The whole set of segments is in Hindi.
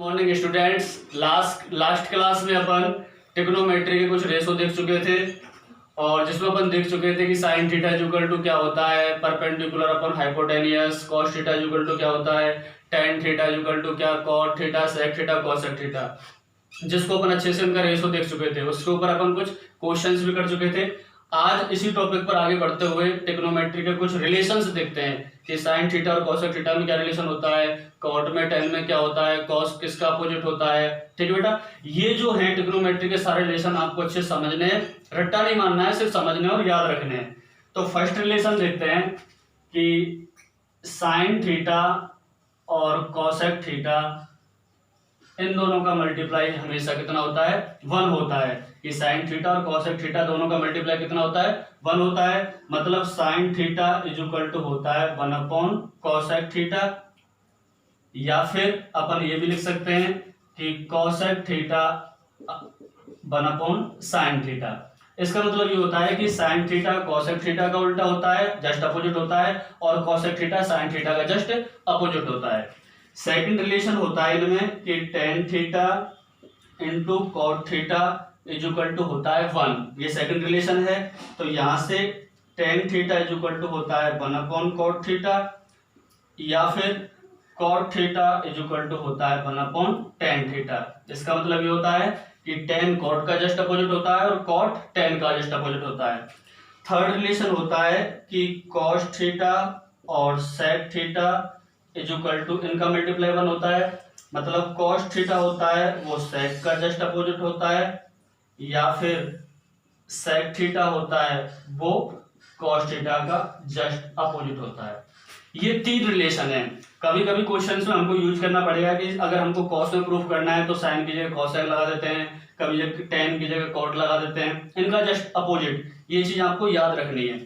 मॉर्निंग स्टूडेंट्स, लास्ट क्लास में अपन ट्रिग्नोमेट्री के कुछ रेशो देख चुके थे और जिसमें अपन देख चुके थे कि साइन थीटा इक्वल टू क्या होता है perpendicular upon hypotenuse, cos theta equal to क्या होता है टेन थीटा इक्वल टू क्या cot theta, sec theta, cosec theta, जिसको अपन अच्छे से उनका रेशो देख चुके थे। उसके ऊपर अपन कुछ क्वेश्चंस भी कर चुके थे। आज इसी टॉपिक पर आगे बढ़ते हुए ट्रिग्नोमेट्री के कुछ रिलेशंस देखते हैं कि साइन थीटा और कोसेक थीटा में क्या रिलेशन होता है, कॉट में टेन में क्या होता है, कॉस किसका अपोजिट होता है। ठीक है बेटा, ये जो है ट्रिग्नोमेट्री के सारे रिलेशन आपको अच्छे समझने हैं, रट्टा नहीं मानना है, सिर्फ समझने और याद रखने हैं। तो फर्स्ट रिलेशन देखते हैं कि साइन थीटा और कोसेक थीटा इन दोनों का मल्टीप्लाई हमेशा कितना होता है, 1 होता है। कि साइन थीटा और कोसेक थीटा दोनों का मल्टीप्लाई कितना होता है, 1 होता है। मतलब sine theta is equal to होता है 1 अपॉन कोसेक थीटा, या फिर अपन ये भी लिख सकते हैं कि cosec theta 1 upon sine theta. इसका मतलब ये होता है कि साइन थीटा कोसेक थीटा का उल्टा होता है, जस्ट अपोजिट होता है, और कोसेक थीटा साइन थीटा का जस्ट अपोजिट होता है। सेकंड रिलेशन होता है इनमें कि tan theta into cot theta is equal to होता है 1। ये सेकंड रिलेशन है। तो यहां से tan theta is equal to होता है 1 अपॉन कॉट थीटा, या फिर cot theta is equal to होता है 1 अपॉन टेन थीटा। इसका मतलब ये होता है कि टेन कॉट का जस्ट अपोजिट होता है और कॉट टेन का जस्ट अपोजिट होता है। थर्ड रिलेशन होता है कि कॉस थीटा और sec theta is equal to इनका मल्टीप्लाई 1 होता है। मतलब कॉस थीटा होता है वो सेक का जस्ट अपोजिट होता है, या फिर सेक थीटा होता है वो कॉस थीटा का जस्ट अपोजिट होता है। ये तीन रिलेशन है। कभी कभी क्वेश्चंस में हमको यूज करना पड़ेगा कि अगर हमको कॉस में प्रूफ करना है तो साइन की जगह कॉसेक लगा देते हैं, कभी टेन की जगह कॉट लगा देते हैं, इनका जस्ट अपोजिट। ये चीज आपको याद रखनी है।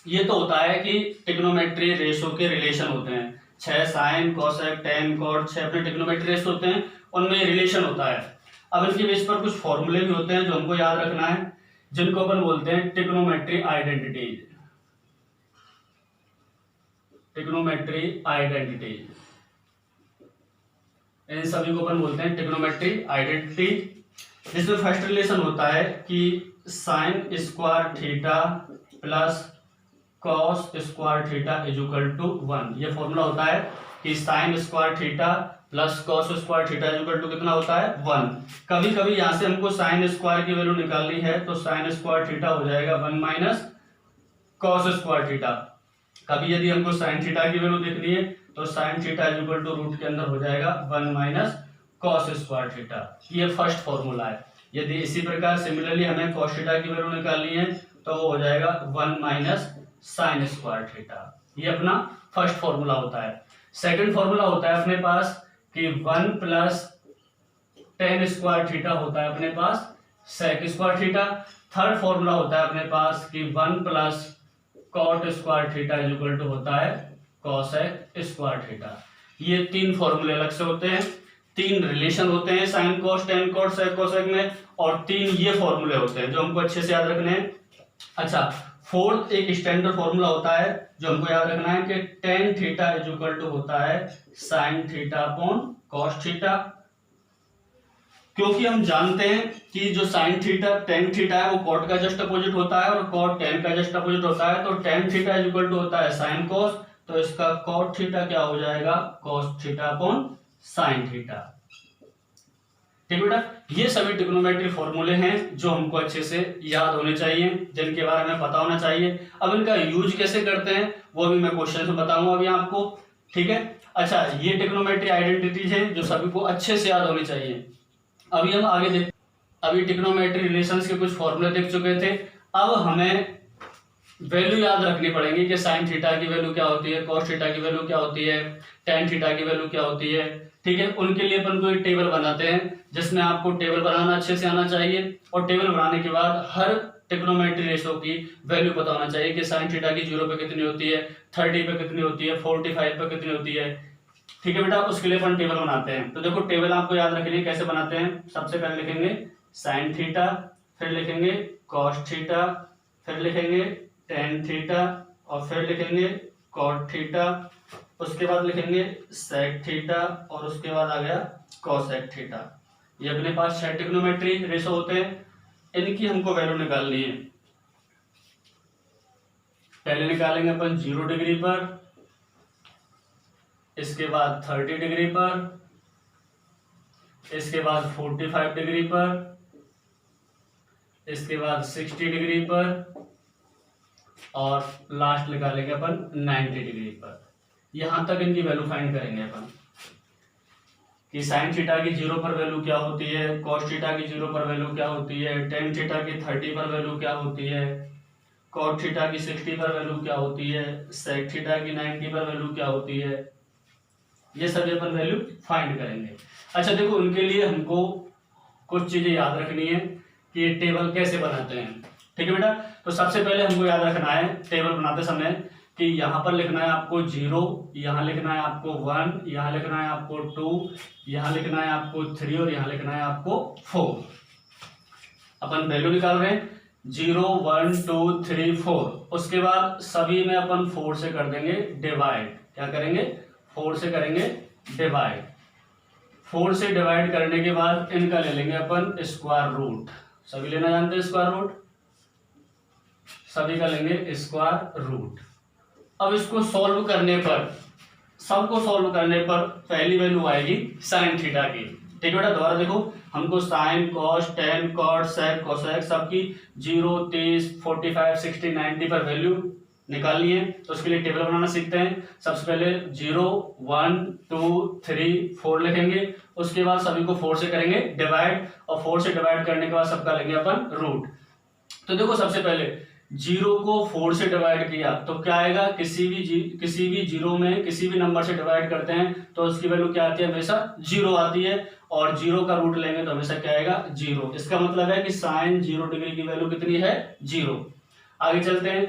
ये तो होता है कि ट्रिग्नोमेट्री रेशो के रिलेशन होते हैं, 6 साइन कोसेक टेन कॉट 6 अपने ट्रिग्नोमेट्री रेशो होते हैं, उनमें रिलेशन होता है। अब इनके बेस पर कुछ फॉर्मूले भी होते हैं जो हमको याद रखना है, जिनको अपन बोलते हैं ट्रिग्नोमेट्री आइडेंटिटीज। ट्रिग्नोमेट्री आइडेंटिटीज, इन सभी को अपन बोलते हैं ट्रिग्नोमेट्री आइडेंटिटी। जिसमें फर्स्ट रिलेशन होता है कि sine square theta plus cos square theta is equal to 1। ये फॉर्मूला होता है कि sine square theta plus cos square theta is equal to कितना होता है, 1। कभी कभी यहां से हमको साइन स्क्वायर की वैल्यू निकालनी है तो साइन स्क्वायर थीटा हो जाएगा 1 माइनस कॉस स्क्वायर थीटा। कभी यदि हमको साइन थीटा की वैल्यू देखनी है तो sine theta is equal to root के अंदर हो जाएगा 1 माइनस कॉस स्क्वायर थीटा। ये फर्स्ट फॉर्मूला है। यदि इसी प्रकार सिमिलरली हमें कॉस थीटा की वैल्यू निकालनी है तो वो हो जाएगा 1 माइनस साइन स्क्वायर थीटा। ये अपना फर्स्ट फॉर्मूला होता है। सेकंड फॉर्मूला होता है अपने पास कि 1 प्लस टेन स्क्वायर थीटा होता है अपने पास sec square theta. Third formula होता है अपने पास कि 1 plus cot square theta is equal to होता है कोसेक स्क्वायर थीटा। ये तीन फॉर्मूले अलग से होते हैं, तीन रिलेशन होते हैं sine cos tan cot sec cosec में, और तीन ये फॉर्मूले होते हैं जो हमको अच्छे से याद रखने हैं। अच्छा, फोर्थ एक स्टैंडर्ड फॉर्मूला होता है जो हमको याद रखना है कि tan theta is equal to होता है sine theta upon cos theta. क्योंकि हम जानते हैं कि जो साइन थीटा टेन थीटा है वो कॉट का जस्ट अपोजिट होता है और कॉट टेन का जस्ट अपोजिट होता है। तो tan theta is equal to होता है साइन कॉस, तो इसका कॉट थीटा क्या हो जाएगा, cos theta upon sine theta. ठीक बेटा, ये सभी ट्रिग्नोमेट्री फॉर्मूले हैं जो हमको अच्छे से याद होने चाहिए, जिनके बारे में पता होना चाहिए। अब इनका यूज कैसे करते हैं वो भी मैं क्वेश्चन में बताऊंगा अभी आपको। ठीक है, अच्छा, ये ट्रिग्नोमेट्री आइडेंटिटीज है जो सभी को अच्छे से याद होनी चाहिए। अभी हम आगे देख, अभी ट्रिग्नोमेट्री रिलेशंस के कुछ फॉर्मूले देख चुके थे। अब हमें वैल्यू याद रखनी पड़ेगी कि साइन थीटा की वैल्यू क्या होती है, कॉस थीटा की वैल्यू क्या होती है, टेन थीटा की वैल्यू क्या होती है। ठीक है, उनके लिए अपन को एक टेबल बनाते हैं जिसमें आपको टेबल बनाना अच्छे से आना चाहिए, और टेबल बनाने के बाद हर ट्रिग्नोमेट्री रेशो की वैल्यू पता होना चाहिए कि साइन थीटा की 0 पे कितनी होती है, 30 पे कितनी होती है, 45 पे कितनी होती है। ठीक है बेटा, उसके लिए अपन टेबल बनाते हैं। तो देखो, टेबल आपको याद रखनी है कैसे बनाते हैं। सबसे पहले लिखेंगे साइन थीटा, फिर लिखेंगे कॉस थीटा, फिर लिखेंगे टेन थीटा, और फिर लिखेंगे कॉट थीटा, उसके बाद लिखेंगे सेक थीटा और उसके बाद आ गया कोसेक थीटा। ये अपने पास 6 ट्रिग्नोमेट्री रेशो होते हैं, इनकी हमको वैल्यू निकालनी है। पहले निकालेंगे अपन 0 डिग्री पर, इसके बाद 30 डिग्री पर, इसके बाद 45 डिग्री पर, इसके बाद 60 डिग्री पर और लास्ट निकालेंगे अपन 90 डिग्री पर। यहां तक इनकी वैल्यू फाइंड करेंगे अपन कि साइन थीटा की 0 पर वैल्यू क्या होती है, कॉस थीटा की 0 पर वैल्यू क्या होती है, टेन थीटा की 30 पर वैल्यू क्या होती है, कॉट थीटा की 60 पर वैल्यू क्या होती है, सेक थीटा की 90 पर वैल्यू क्या होती है। ये सभी अपन वैल्यू फाइंड करेंगे। अच्छा देखो, उनके लिए हमको कुछ चीजें याद रखनी है कि ये टेबल कैसे बनाते हैं। ठीक है बेटा, तो सबसे पहले हमको याद रखना है टेबल बनाते समय कि यहाँ पर लिखना है आपको 0, यहाँ लिखना है आपको 1, यहाँ लिखना है आपको 2, यहाँ लिखना है आपको 3 और यहाँ लिखना है आपको 4। अपन वैल्यू निकाल रहे हैं 0, 1, 2, 3, 4। उसके बाद सभी में अपन 4 से कर देंगे डिवाइड। क्या करेंगे? 4 से करेंगे डिवाइड। 4 से डिवाइड करने के बाद इनका ले लेंगे अपन स्क्वायर रूट। सभी लेना जानते हैं स्क्वायर रूट, सभी का लेंगे स्क्वायर रूट। अब इसको सॉल्व करने पर, सबको सॉल्व करने पर पहली वैल्यू आएगी साइन थीटा की। ठीक है बेटा, दोबारा देखो, हमको sign, cos, tan, cot, sec, cosec सबकी 0, 30, 45, 60, 90 पर वैल्यू निकालनी है। तो उसके लिए टेबल बनाना सीखते हैं। सबसे पहले 0, 1, 2, 3, 4 लिखेंगे। उसके बाद सभी को 4 से करेंगे डिवाइड और 4 से डिवाइड करने के बाद सबका लेंगे अपन रूट। तो देखो, सबसे पहले 0 को 4 से डिवाइड किया तो क्या आएगा? किसी भी 0 में किसी भी नंबर से डिवाइड करते हैं तो उसकी वैल्यू क्या आती है? हमेशा 0 आती है। और 0 का रूट लेंगे तो हमेशा क्या आएगा? 0। इसका मतलब है कि साइन 0 डिग्री की वैल्यू कितनी है? 0। आगे चलते हैं।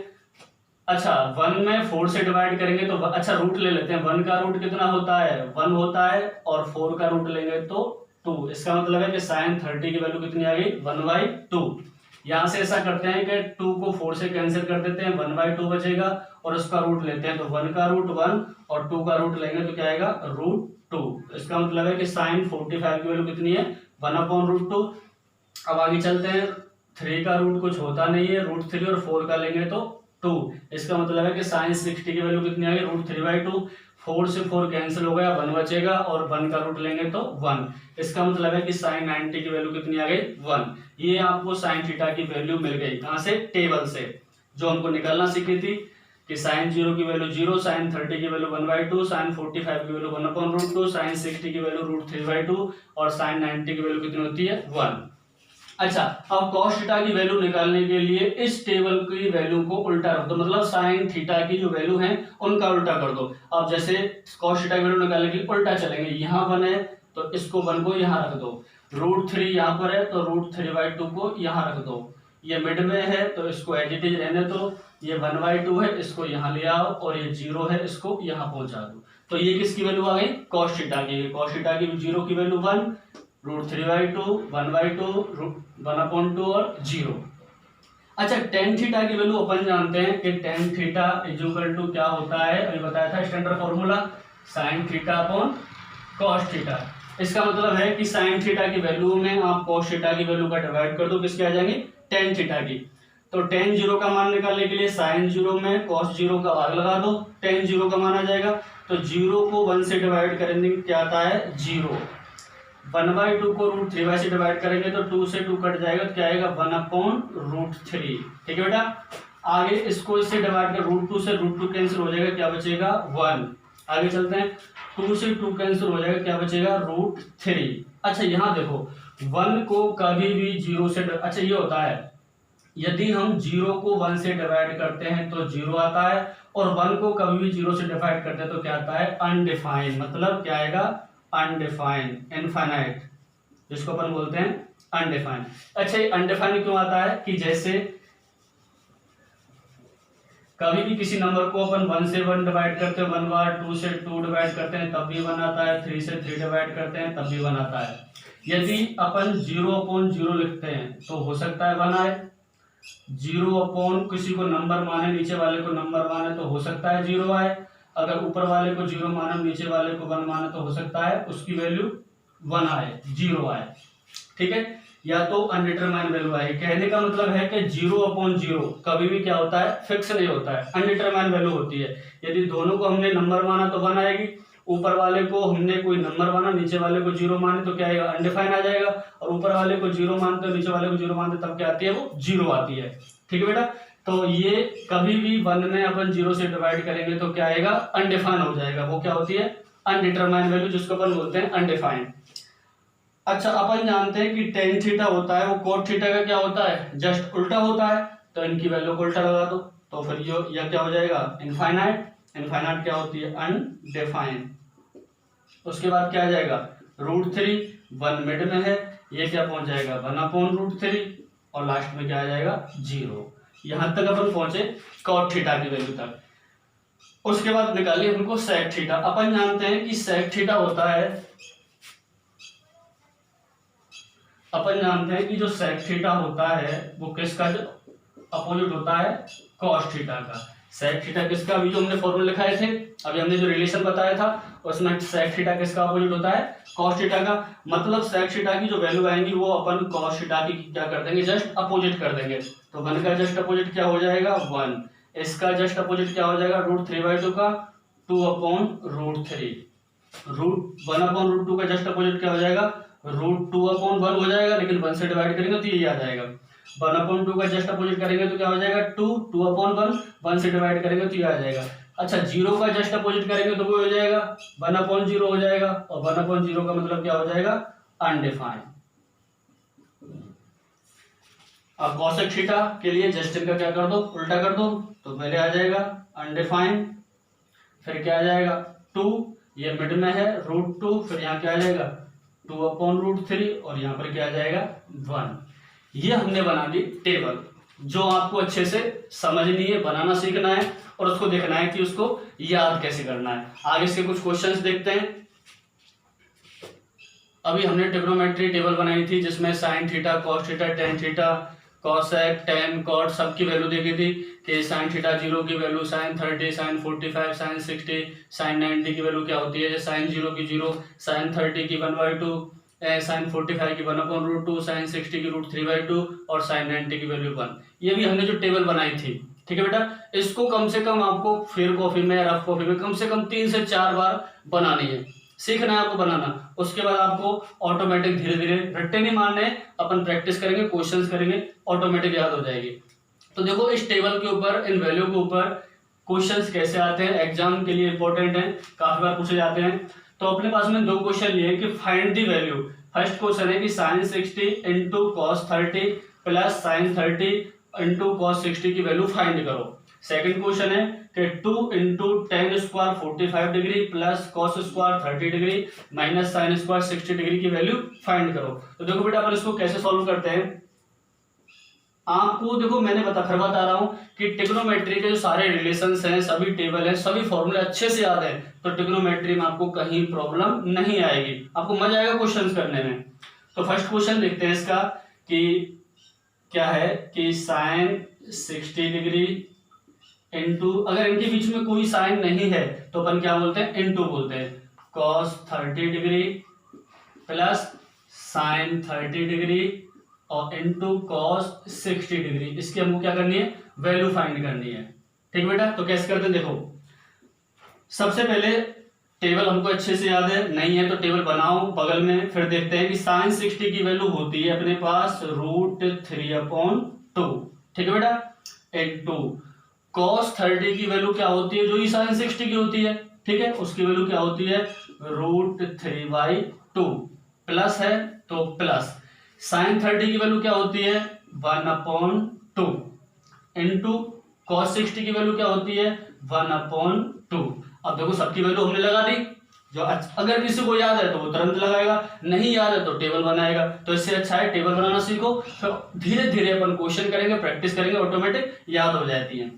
अच्छा, 1 में 4 से डिवाइड करेंगे तो अच्छा रूट ले लेते हैं। 1 का रूट कितना होता है? 1 होता है और 4 का रूट लेंगे तो 2। इसका मतलब है कि साइन 30 की वैल्यू कितनी आ गई? 1/2। यहां से ऐसा करते हैं कि 2 को 4 से कैंसिल कर देते हैं, 1/2 बचेगा और उसका रूट लेते हैं तो 1 का रूट 1 और 2 का रूट लेंगे तो क्या आएगा? √2। इसका मतलब है कि साइन 45 की वैल्यू कितनी है? 1/√2। अब आगे चलते हैं। 3 का रूट कुछ होता नहीं है, √3 और 4 का लेंगे तो 2। इसका मतलब है कि साइन 60 की वैल्यू कितनी आ गई? √3/2। 4 से 4 कैंसिल हो गया, 1 बचेगा और 1 का रूट लेंगे तो 1। इसका मतलब है कि साइन 90 की वैल्यू कितनी आ गई? 1। ये आपको साइन थीटा की वैल्यू मिल गई। कहां से? टेबल से, जो हमको निकालना सीखी थी कि साइन 0 की वैल्यू 0, साइन 30 की वैल्यू 1/2, साइन 45 की वैल्यू 1/√2, साइन 60 की वैल्यू √3/2 और साइन 90 की वैल्यू कितनी होती है? 1। अच्छा, अब कॉस थीटा की वैल्यू निकालने के लिए इस टेबल की वैल्यू को उल्टा रख दो, मतलब साइन थीटा की जो वैल्यू है उनका उल्टा कर दो। अब जैसे कॉस थीटा की वैल्यू निकालने के लिए उल्टा चलेंगे। यहाँ 1 है तो इसको 1 को यहाँ रख दो, √3 यहाँ पर है तो √3/2 को यहाँ रख दो। ये मिड में है तो इसको एज इट इज रहने दो। ये 1/2 है, इसको यहाँ ले आओ और ये 0 है, इसको यहाँ पहुंचा दो। तो ये किसकी वैल्यू आ गई? कॉस थीटा की। कॉस थीटा की 0 की वैल्यू 1, √3/2, 1/2, 1/2 और 0। अच्छा, टेन थीटा की वैल्यू अपन जानते हैं कि टेन थीटा इक्वल टू क्या होता है? अभी बताया था standard formula, sign theta upon cos theta. इसका मतलब है कि साइन थीटा की वैल्यू में आप कॉस थीटा की वैल्यू का डिवाइड कर दो, किसकी आ जाएंगे? टेन थीटा की। तो टेन 0 का मान निकालने के लिए साइन 0 में कॉस 0 का भाग लगा दो, टेन 0 का मान आ जाएगा। तो 0 को 1 से डिवाइड करेंगे क्या आता है? 0। 1/2 को √3 से डिवाइड करेंगे तो 2 से 2 कट जाएगा तो क्या आएगा? 1/√3। ठीक है बेटा, आगे इसको इससे डिवाइड कर √2 से √2 कैंसिल हो जाएगा, क्या बचेगा? 1। आगे चलते हैं, 2 से 2 कैंसिल हो जाएगा, क्या बचेगा? √3। अच्छा, यहाँ देखो 1 को कभी भी 0 से, अच्छा ये होता है यदि हम 0 को 1 से डिवाइड करते हैं तो 0 आता है और 1 को कभी भी 0 से डिवाइड करते हैं तो क्या आता है? अनडिफाइंड। मतलब क्या आएगा? अनडिफाइंड, इनफाइनाइट, जिसको अपन बोलते हैं अनडिफाइंड। अच्छा, ये अनडिफाइंड क्यों आता है? कि जैसे कभी भी किसी नंबर को अपन 1 से 1 डिवाइड करते हैं 1 बार, 2 से 2 डिवाइड करते हैं तब भी 1 आता है, 3 से 3 डिवाइड करते हैं तब भी 1 आता है। यदि अपन 0/0 लिखते हैं तो हो सकता है 1 आए, 0 अपॉन किसी को नंबर माने, नीचे वाले को नंबर माने तो हो सकता है 0 आए। अगर ऊपर वाले को 0 माना नीचे वाले को 1 माना तो हो सकता है उसकी वैल्यू 1 आए, 0 आए, ठीक है, या तो अनडिटरमाइंड वैल्यू आए। कहने का मतलब है कि 0/0 कभी भी क्या होता है, फिक्स नहीं होता है, अनडिटरमाइंड वैल्यू होती है। यदि दोनों को हमने नंबर माना तो 1 आएगी, ऊपर वाले को हमने कोई नंबर माना नीचे वाले को 0 माने तो क्या आएगा, अनडिफाइंड आ जाएगा, और ऊपर वाले को 0 मानते नीचे वाले को 0 मानते तब क्या आती है, वो 0 आती है, ठीक है बेटा। तो ये कभी भी 1 में अपन 0 से डिवाइड करेंगे तो क्या आएगा, अनडिफाइंड हो जाएगा, वो क्या होती है, अनडिटरमाइंड वैल्यू, जिसको अपन बोलते हैं अनडिफाइंड। अच्छा, अपन जानते हैं कि tan थीटा होता है वो cot थीटा का क्या होता है, जस्ट उल्टा होता है, तो इनकी वैल्यू को उल्टा लगा दो तो फिर यह क्या हो जाएगा, इनफाइनाइट। इनफाइनाइट क्या होती है, अनडिफाइंड। उसके बाद क्या आ जाएगा, √3, 1 मिड में है, ये क्या पहुंच जाएगा 1/√3, और लास्ट में क्या आ जाएगा 0। यहां तक अपन पहुंचे cot थीटा की वैल्यू तक। उसके बाद निकालिए हमको sec थीटा। अपन जानते हैं कि sec थीटा होता है, अपन जानते हैं कि जो sec थीटा होता है वो किसका अपोजिट होता है, cos थीटा का। sec थीटा किसका, अभी जो हमने फॉर्मूला लिखाए थे, अभी हमने जो रिलेशन बताया था उसमें sec थीटा किसका अपोजिट होता है, cos थीटा का। मतलब sec थीटा की जो वैल्यू आएंगी वो अपन cos थीटा की क्या कर देंगे, जस्ट अपोजिट कर देंगे। तो 1 का जस्ट अपोजिट क्या हो जाएगा 1, इसका जस्ट अपोजिट क्या हो जाएगा √3/2 का 2/√3, √1/√2 का जस्ट अपोजिट क्या हो जाएगा √2/1 हो जाएगा, लेकिन 1 से डिवाइड करेंगे तो ये आ जाएगा। 1/2 का जस्ट अपोजिट करेंगे तो क्या हो जाएगा 2/1, 1 से डिवाइड करेंगे तो ये आ जाएगा। अच्छा, 0 का जस्ट अपोजिट करेंगे तो वो हो जाएगा 1/0 हो जाएगा, और 1/0 का मतलब क्या हो जाएगा, अनडिफाइंड। अब cosec थीटा के लिए जस्ट इनका क्या कर दो, उल्टा कर दो, तो पहले आ जाएगा अनडिफाइंड, फिर क्या आ जाएगा 2, ये मिड में है √2, फिर यहाँ क्या आ जाएगा 2/√3, और यहाँ पर क्या आ जाएगा 1। ये हमने बना दी टेबल, जो आपको अच्छे से समझनी है, बनाना सीखना है, और उसको देखना है कि उसको याद कैसे करना है। आगे से कुछ क्वेश्चंस देखते हैं। अभी हमने ट्रिग्नोमेट्री टेबल बनाई थी जिसमें sin theta, cos theta, tan theta, cosec, tan, cot सबकी वैल्यू देखी थी कि sin थीटा 0 की value sin 30, sin 45, sin 60, sin 90 की वैल्यू क्या होती है, sin 0 की 0, sin 30 की 1/2, sin 45 की 1/√2, sin 60 की √3/2, और sin 90 की वैल्यू 1। ये भी हमने जो टेबल बनाई थी, ठीक है बेटा। इसको कम से कम आपको फेयर कॉपी में, रफ कॉपी में कम से कम 3 से 4 बार बनानी है, सीखना है आपको बनाना। उसके बाद आपको ऑटोमेटिक धीरे धीरे रट्टे नहीं मारने, अपन प्रैक्टिस करेंगे, क्वेश्चंस करेंगे, ऑटोमेटिक याद हो जाएगी। तो देखो इस टेबल के ऊपर, इन वैल्यू के ऊपर क्वेश्चंस कैसे आते हैं, एग्जाम के लिए इंपॉर्टेंट है, काफी बार पूछे जाते हैं। तो अपने पास में 2 क्वेश्चन लिए कि find the value. First question है कि sin 60 × cos 30 plus sin 30 × cos 60 की वैल्यू फाइंड करो। सेकंड क्वेश्चन है कि 2 × tan square 45 degree plus cos square 30 degree minus sin square 60 degree की वैल्यू फाइंड करो। तो देखो बेटा अपन इसको कैसे सॉल्व करते हैं। आपको देखो मैंने फिर बता रहा हूं कि ट्रिग्नोमेट्री के जो सारे रिलेशंस हैं, सभी टेबल हैं, सभी फॉर्मूले अच्छे से याद है, तो ट्रिग्नोमेट्री में आपको कहीं प्रॉब्लम नहीं आएगी, आपको मजा आएगा क्वेश्चंस करने में। तो फर्स्ट क्वेश्चन देखते हैं इसका कि क्या है कि sin 60 डिग्री इंटू, अगर इनके बीच में कोई साइन नहीं है तो अपन क्या बोलते हैं, इंटू बोलते हैं, cos 30 degree plus sin 30 degree और इंटू cos 60 डिग्री। इसकी हमको क्या करनी है, वैल्यू फाइंड करनी है, ठीक बेटा। तो कैसे करते हैं, देखो सबसे पहले टेबल हमको अच्छे से याद है, नहीं है तो टेबल बनाओ बगल में, फिर देखते हैं कि sin 60 की वैल्यू होती है अपने पास √3/2, ठीक है बेटा, इंटू cos 30 की वैल्यू क्या होती है, जो ही sin 60 की होती है, ठीक है, उसकी वैल्यू क्या होती है √3/2, प्लस है तो प्लस sin 30 की वैल्यू क्या होती है 1/2, इंटू cos 60 की वैल्यू क्या होती है 1/2। अब देखो सबकी वैल्यू हमने लगा दी, जो अगर किसी को याद है तो वो तुरंत लगाएगा, नहीं याद है तो टेबल बनाएगा। तो इससे अच्छा है टेबल बनाना सीखो, तो धीरे धीरे अपन क्वेश्चन करेंगे, प्रैक्टिस करेंगे, ऑटोमेटिक याद हो जाती है।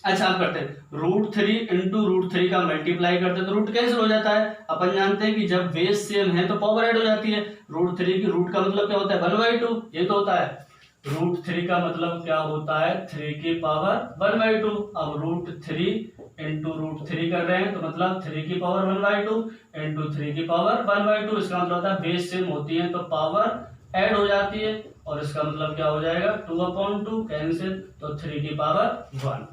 अच्छा आप करते हैं √3 × √3 का मल्टीप्लाई करते हैं तो रूट कैंसिल हो जाता है। अपन जानते हैं कि जब बेस सेम है तो पावर ऐड हो जाती है। √3 की रूट का मतलब क्या होता है 1/2, ये तो होता है। √3 का मतलब क्या होता है 3 की पावर 1/2। अब √3 इंटू रूट 3 कर रहे हैं, तो मतलब 3 की पावर 1/2 इंटू 3 की पावर 1/2। इसका मतलब होता है बेस सेम होती है तो पावर ऐड हो जाती है, और इसका मतलब क्या हो जाएगा 2/2 कैंसिल, तो 3 की पावर 1।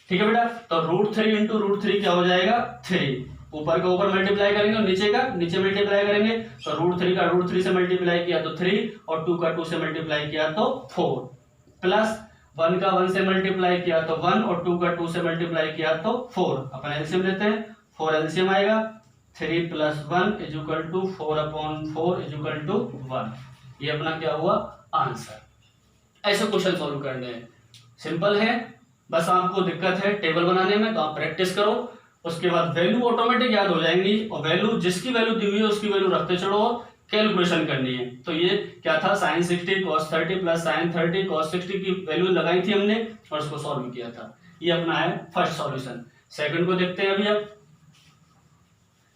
ठीक है बेटा, तो √3 इंटू √3 क्या हो जाएगा 3, ऊपर का ऊपर मल्टीप्लाई करेंगे और नीचे का नीचे मल्टीप्लाई करेंगे, तो √3 का √3 से मल्टीप्लाई किया तो 3, और 2 का 2 से मल्टीप्लाई किया तो 4, प्लस 1 का 1 से मल्टीप्लाई किया तो 1, और 2 का 2 से मल्टीप्लाई किया तो 4। अपन एलसीएम लेते हैं, 4 एलसीएम आएगा, 3 + 1 = 4/4 = 1। ये अपना क्या हुआ आंसर। ऐसे क्वेश्चन सॉल्व करने हैं, सिंपल है, बस आपको दिक्कत है टेबल बनाने में, तो आप प्रैक्टिस करो, उसके बाद वैल्यू ऑटोमेटिक याद हो जाएंगी, और वैल्यू जिसकी वैल्यू दी हुई है उसकी वैल्यू रखते चलो, कैलकुलेशन करनी है। तो ये क्या था sin 60 cos 30 + sin 30 cos 60 की वैल्यू लगाई थी हमने और इसको सॉल्व किया था। ये अपना है फर्स्ट सॉल्यूशन। सेकंड को देखते हैं अभी। अब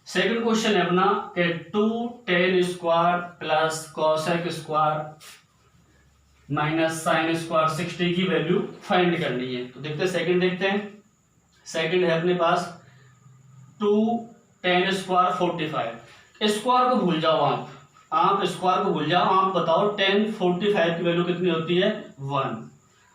सेकंड क्वेश्चन है अपना कि 2 tan square plus cosec square minus sin square 60 की वैल्यू फाइंड करनी है। तो देखते हैं सेकंड, देखते हैं। सेकंड है अपने पास 2 tan स्क्वायर 45। स्क्वायर को भूल जाओ, आप स्क्वायर को भूल जाओ, आप बताओ tan 45 की वैल्यू कितनी होती है 1।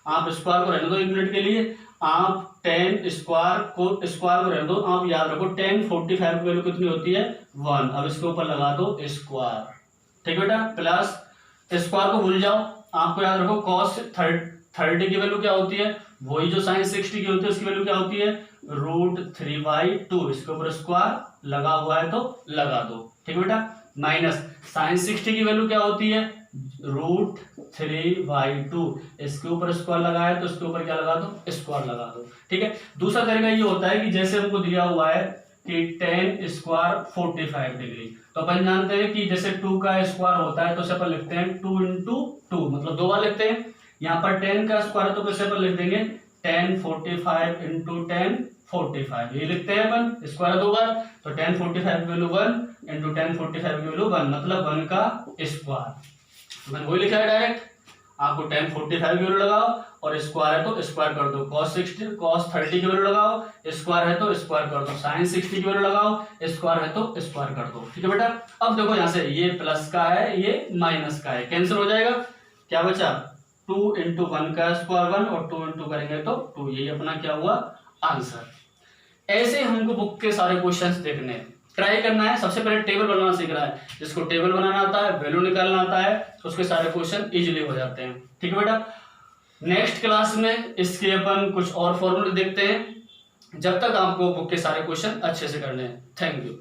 आप स्क्वायर को रहने दो 1 मिनट के लिए, आप tan स्क्वायर को रहने दो, आप याद रखो tan 45 की वैल्यू कितनी होती है 1। अब इसके ऊपर लगा दो स्क्वायर, ठीक बेटा, प्लस स्क्वायर को भूल जाओ, आपको याद रखो cos 30 की वैल्यू क्या होती है, वही जो sin 60 की होती है उसकी वैल्यू क्या होती है √3/2। इसके ऊपर स्क्वायर लगा हुआ है तो लगा दो, ठीक बेटा, माइनस sin 60 की वैल्यू क्या होती है √3/2। इसके ऊपर स्क्वायर लगाया तो इसके ऊपर क्या लगा दो स्क्वायर लगा दो, ठीक है। दूसरा तरीका ये होता है कि जैसे हमको दिया हुआ है कि tan स्क्वायर 45 डिग्री, तो अपन जानते हैं कि जैसे 2 का स्क्वायर होता है तो उसे अपन लिखते हैं 2 × 2, मतलब 2 बार लिखते हैं। यहाँ पर tan का स्क्वायर है तो कैसे अपन लिख देंगे tan 45 × tan 45, ये लिखते हैं अपन, स्क्वायर 2 बार, तो tan 45 की वैल्यू 1 × tan 45 की वैल्यू 1, मतलब 1 का स्क्वायर। तो मैंने वही लिखा है डायरेक्ट, आपको tan 45 की वैल्यू लगाओ और स्क्वायर है तो स्क्वायर कर दो, cos 30 की वैल्यू लगाओ, स्क्वायर है तो स्क्वायर कर दो, sin 60 की वैल्यू लगाओ, स्क्वायर है तो स्क्वायर कर दो, ठीक है बेटा। अब देखो यहाँ से ये प्लस का है ये माइनस का है, कैंसिल हो जाएगा, क्या बचा 2 × 1 का स्क्वायर 1 और 2 × करेंगे तो 2, यही अपना क्या हुआ आंसर। ऐसे हमको बुक के सारे क्वेश्चंस देखने हैं, ट्राई करना है। सबसे पहले टेबल बनाना सीखना है, जिसको टेबल बनाना आता है, वैल्यू निकालना आता है, उसके सारे क्वेश्चन इजीली हो जाते हैं, ठीक है बेटा। नेक्स्ट क्लास में इसके अपन कुछ और फॉर्मूले देखते हैं, जब तक आपको बुक के सारे क्वेश्चन अच्छे से करने हैं। Thank you.